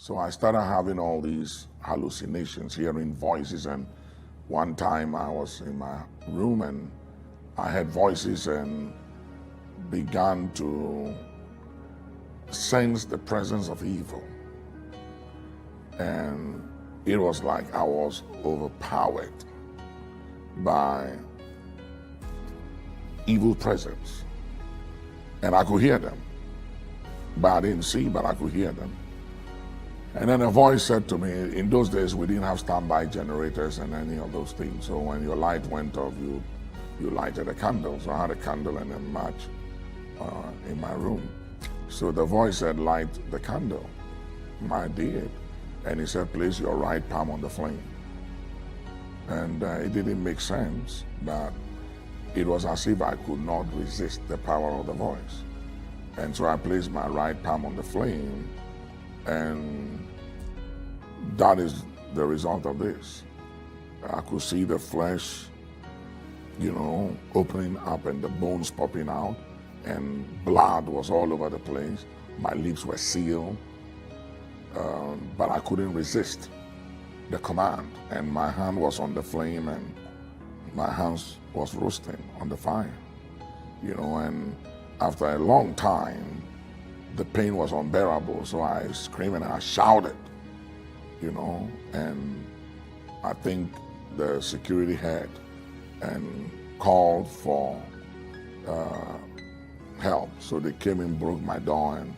So I started having all these hallucinations, hearing voices, and one time I was in my room and I heard voices and began to sense the presence of evil. And it was like I was overpowered by evil presence. And I could hear them. But I didn't see, but I could hear them. And then a voice said to me, in those days we didn't have standby generators and any of those things. So when your light went off, you lighted a candle. So I had a candle and a match in my room. So the voice said, light the candle. I did. And he said, place your right palm on the flame. And it didn't make sense, but it was as if I could not resist the power of the voice. And so I placed my right palm on the flame, and that is the result of this. I could see the flesh, opening up and the bones popping out, and blood was all over the place. My lips were sealed, but I couldn't resist the command. And my hand was on the flame, and my hands was roasting on the fire, and after a long time, the pain was unbearable. So I screamed and I shouted, and I think the security heard and called for help. So they came and broke my door, and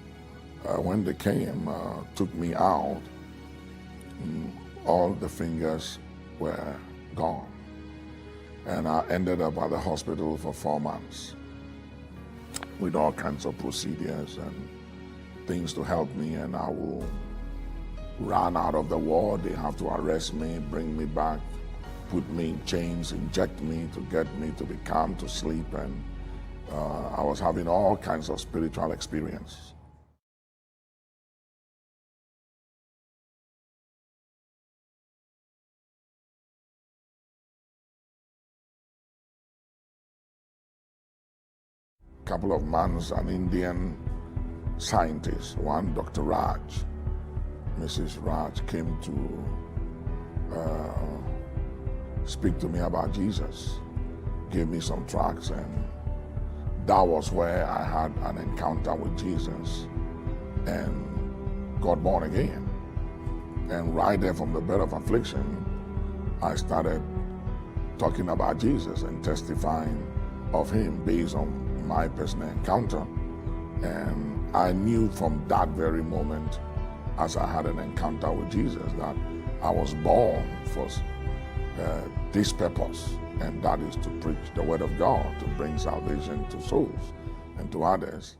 when they came, took me out, all the fingers were gone. And I ended up at the hospital for 4 months with all kinds of procedures and things to help me. And I will run out of the ward. They have to arrest me, bring me back, put me in chains, inject me to get me to be calm, to sleep. And I was having all kinds of spiritual experiences. Couple of months, an Indian scientist, one Dr. Raj, Mrs. Raj, came to speak to me about Jesus, gave me some tracts, and that was where I had an encounter with Jesus and got born again. And right there from the bed of affliction, I started talking about Jesus and testifying of him based on my personal encounter. And I knew from that very moment, as I had an encounter with Jesus, that I was born for this purpose, and that is to preach the word of God, to bring salvation to souls and to others.